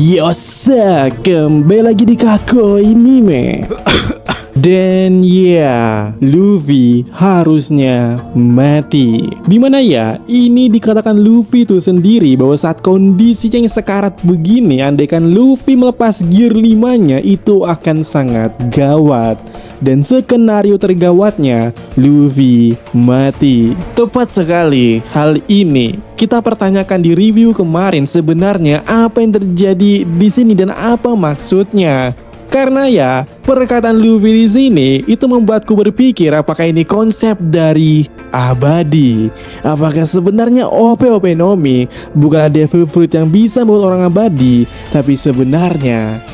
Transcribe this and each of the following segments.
Yosa, kembali lagi di Kakoi Anime. Dan ya, Luffy harusnya mati. Dimana ya, ini dikatakan Luffy itu sendiri bahwa saat kondisi yang sekarat begini, andaikan Luffy melepas gear 5-nya itu akan sangat gawat. Dan skenario tergawatnya, Luffy mati. Tepat sekali, hal ini kita pertanyakan di review kemarin, sebenarnya apa yang terjadi di sini dan apa maksudnya. Karena ya, perkataan Luffy di sini itu membuatku berpikir apakah ini konsep dari abadi. Apakah sebenarnya OP-OP Nomi bukanlah devil fruit yang bisa membuat orang abadi, tapi sebenarnya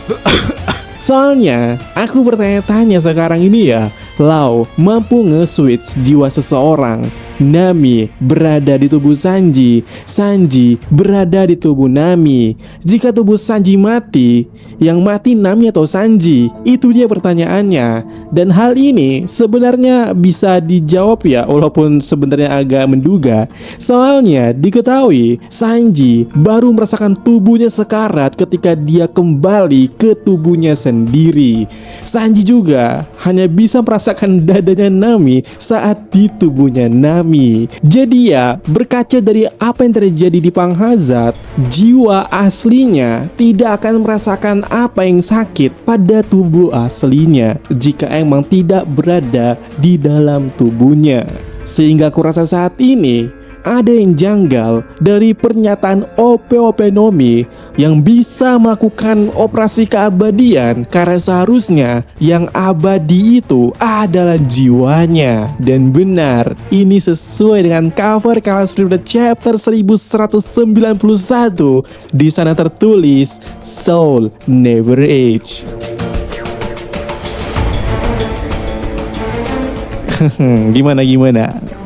soalnya aku bertanya-tanya sekarang ini ya, Lau mampu nge-switch jiwa seseorang. Nami berada di tubuh Sanji, Sanji berada di tubuh Nami. Jika tubuh Sanji mati, yang mati Nami atau Sanji? Itu dia pertanyaannya. Dan hal ini sebenarnya bisa dijawab ya, walaupun sebenarnya agak menduga. Soalnya diketahui Sanji baru merasakan tubuhnya sekarat ketika dia kembali ke tubuhnya sendiri. Sanji juga hanya bisa merasakan dadanya Nami saat di tubuhnya Nami. Jadi ya, berkaca dari apa yang terjadi di Panghazard, jiwa aslinya tidak akan merasakan apa yang sakit pada tubuh aslinya jika emang tidak berada di dalam tubuhnya. Sehingga aku rasa saat ini ada yang janggal dari pernyataan OP-OP Nomi yang bisa melakukan operasi keabadian, karena seharusnya yang abadi itu adalah jiwanya. Dan benar, ini sesuai dengan cover Colors Reader chapter 1191. Di sana tertulis Soul Never Age. Gimana?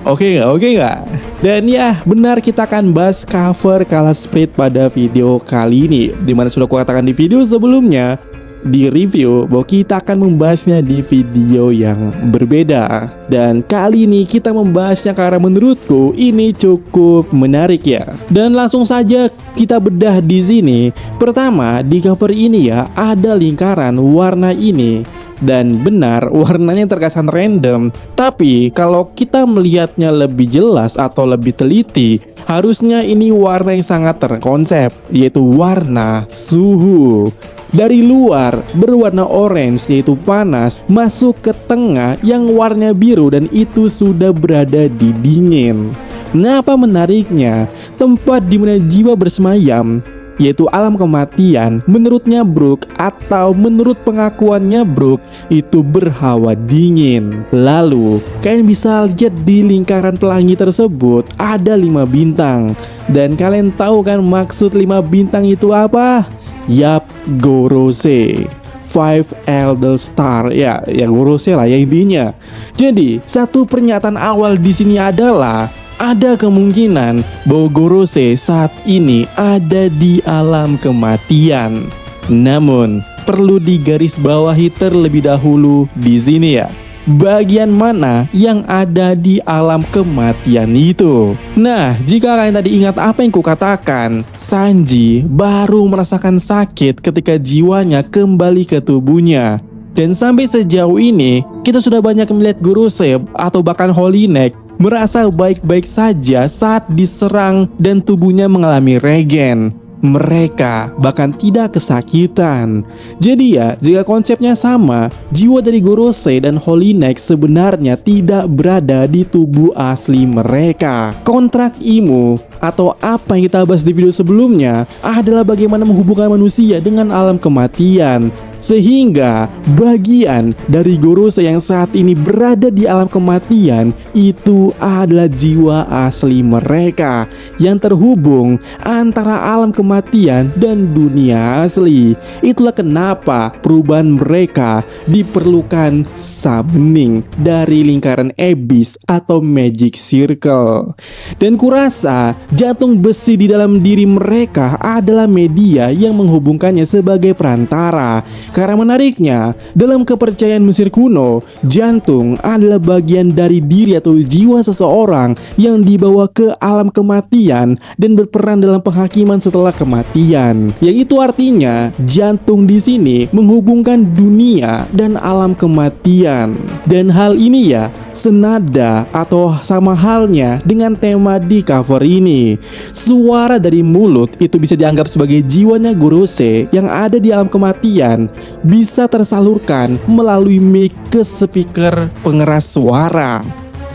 Oke nggak? Dan ya, benar, kita akan bahas cover Color Split pada video kali ini. Dimana sudah kukatakan di video sebelumnya, di review, bahwa kita akan membahasnya di video yang berbeda. Dan kali ini kita membahasnya karena menurutku ini cukup menarik ya. Dan langsung saja kita bedah di sini. Pertama, di cover ini ya, ada lingkaran warna ini. Dan benar, warnanya terkesan random. Tapi kalau kita melihatnya lebih jelas atau lebih teliti, harusnya ini warna yang sangat terkonsep, yaitu warna suhu. Dari luar berwarna orange, yaitu panas, masuk ke tengah yang warna biru, dan itu sudah berada di dingin. Nah, apa menariknya? Tempat di mana jiwa bersemayam, yaitu alam kematian, menurutnya Brook atau menurut pengakuannya Brook, itu berhawa dingin. Lalu kalian bisa lihat di lingkaran pelangi tersebut ada 5 bintang. Dan kalian tahu kan maksud 5 bintang itu apa? Yap, Gorose, 5 Elder Star, ya Gorose lah ya intinya. Jadi satu pernyataan awal di sini adalah ada kemungkinan bahwa Gorose saat ini ada di alam kematian. Namun perlu digarisbawahi terlebih dahulu di sini ya, bagian mana yang ada di alam kematian itu. Nah, jika kalian tadi ingat apa yang kukatakan, Sanji baru merasakan sakit ketika jiwanya kembali ke tubuhnya. Dan sampai sejauh ini kita sudah banyak melihat Gorose atau bahkan Holy Neck merasa baik-baik saja saat diserang dan tubuhnya mengalami regen. Mereka bahkan tidak kesakitan. Jadi ya, jika konsepnya sama, jiwa dari Gorose dan Holy Neck sebenarnya tidak berada di tubuh asli mereka. Kontrak Imu atau apa yang kita bahas di video sebelumnya adalah bagaimana menghubungkan manusia dengan alam kematian. Sehingga bagian dari Gorose yang saat ini berada di alam kematian itu adalah jiwa asli mereka yang terhubung antara alam kematian dan dunia asli. Itulah kenapa perubahan mereka diperlukan summoning dari lingkaran Abyss atau Magic Circle. Dan kurasa jantung besi di dalam diri mereka adalah media yang menghubungkannya sebagai perantara. Karena menariknya, dalam kepercayaan Mesir kuno, jantung adalah bagian dari diri atau jiwa seseorang yang dibawa ke alam kematian dan berperan dalam penghakiman setelah kematian. Yang itu artinya jantung di sini menghubungkan dunia dan alam kematian. Dan hal ini ya senada atau sama halnya dengan tema di cover ini. Suara dari mulut itu bisa dianggap sebagai jiwanya Gorose yang ada di alam kematian, bisa tersalurkan melalui mic ke speaker pengeras suara.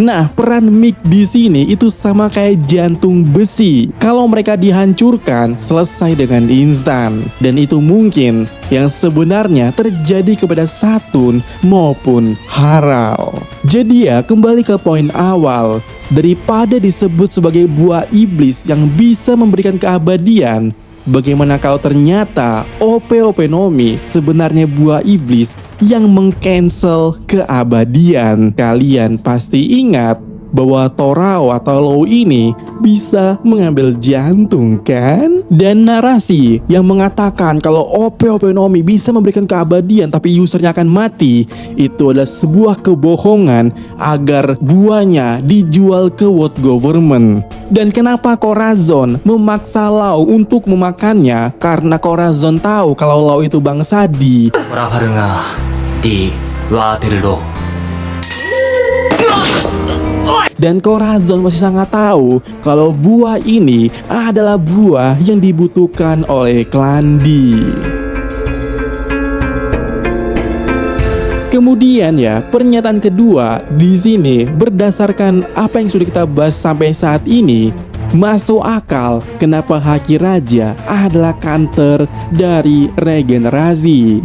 Nah, peran mic di sini itu sama kayak jantung besi. Kalau mereka dihancurkan, selesai dengan instan. Dan itu mungkin yang sebenarnya terjadi kepada Saturn maupun Harald. Jadi ya, kembali ke poin awal. Daripada disebut sebagai buah iblis yang bisa memberikan keabadian, bagaimana kalau ternyata OP-OP Nomi sebenarnya buah iblis yang meng-cancel keabadian? Kalian pasti ingat bahwa Torao atau Law ini bisa mengambil jantung kan? Dan narasi yang mengatakan kalau OP-OP Nomi bisa memberikan keabadian tapi usernya akan mati, itu adalah sebuah kebohongan agar buahnya dijual ke world government. Dan kenapa Corazon memaksa Law untuk memakannya? Karena Corazon tahu kalau Law itu bangsa di Waterloo. Dan Corazon masih sangat tahu kalau buah ini adalah buah yang dibutuhkan oleh Klandi. Kemudian ya, pernyataan kedua di sini berdasarkan apa yang sudah kita bahas sampai saat ini, masuk akal kenapa Haki Raja adalah counter dari regenerasi.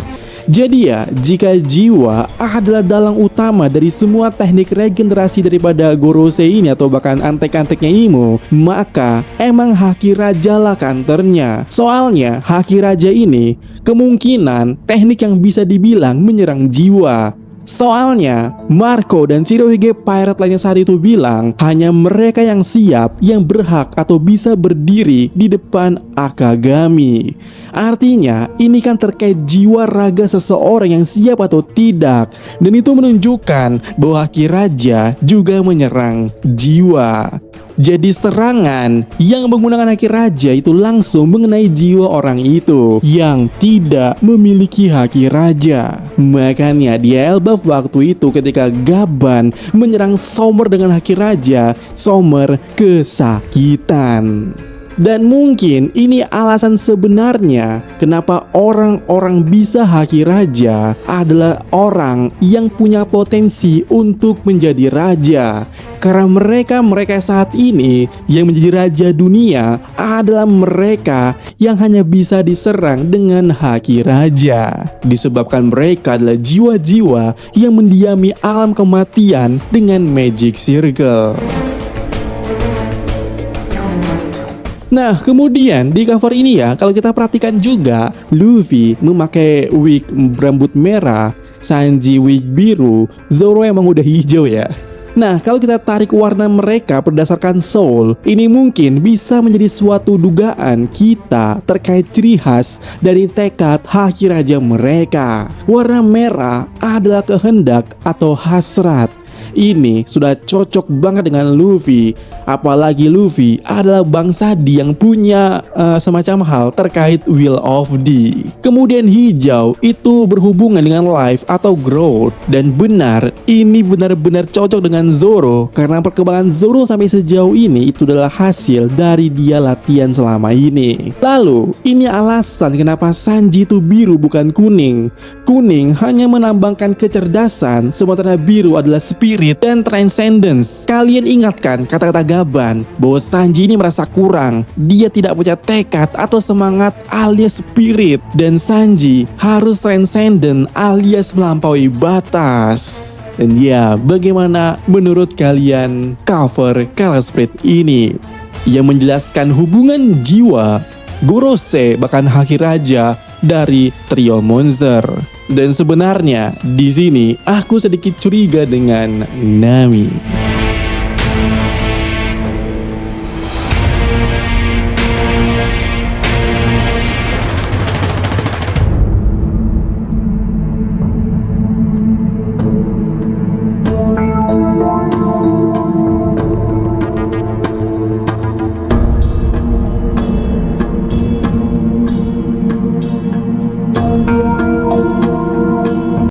Jadi ya, jika jiwa adalah dalang utama dari semua teknik regenerasi daripada Gorose ini atau bahkan antek-anteknya Imo, maka emang Haki Raja lah kantornya. Soalnya Haki Raja ini kemungkinan teknik yang bisa dibilang menyerang jiwa. Soalnya Marco dan Shirohige Pirate lainnya saat itu bilang hanya mereka yang siap yang berhak atau bisa berdiri di depan Akagami. Artinya ini kan terkait jiwa raga seseorang yang siap atau tidak. Dan itu menunjukkan bahwa Haki Raja juga menyerang jiwa. Jadi serangan yang menggunakan Haki Raja itu langsung mengenai jiwa orang itu yang tidak memiliki Haki Raja. Makanya di Elbaf waktu itu ketika Gaban menyerang Sommer dengan Haki Raja, Sommer kesakitan. Dan mungkin ini alasan sebenarnya kenapa orang-orang bisa Haki Raja adalah orang yang punya potensi untuk menjadi raja. Karena mereka saat ini yang menjadi raja dunia adalah mereka yang hanya bisa diserang dengan Haki Raja. Disebabkan mereka adalah jiwa-jiwa yang mendiami alam kematian dengan Magic Circle. Nah, kemudian di cover ini ya, kalau kita perhatikan juga, Luffy memakai wig rambut merah, Sanji wig biru, Zoro emang udah hijau ya. Nah, kalau kita tarik warna mereka berdasarkan soul, ini mungkin bisa menjadi suatu dugaan kita terkait ciri khas dari tekad Haki Raja mereka. Warna merah adalah kehendak atau hasrat. Ini sudah cocok banget dengan Luffy. Apalagi Luffy adalah bangsa D yang punya semacam hal terkait Will of D. Kemudian hijau itu berhubungan dengan life atau growth. Dan benar, ini benar-benar cocok dengan Zoro. Karena perkembangan Zoro sampai sejauh ini itu adalah hasil dari dia latihan selama ini. Lalu, ini alasan kenapa Sanji itu biru bukan kuning. Kuning hanya menambangkan kecerdasan, sementara biru adalah spirit dan transcendence. Kalian ingatkan kata-kata Gaban bahwa Sanji ini merasa kurang. Dia tidak punya tekad atau semangat alias spirit. Dan Sanji harus transcendent alias melampaui batas. Dan ya, bagaimana menurut kalian cover Color Spread ini yang menjelaskan hubungan jiwa Gorose bahkan Haki Raja dari trio monster? Dan sebenarnya di sini aku sedikit curiga dengan Nami.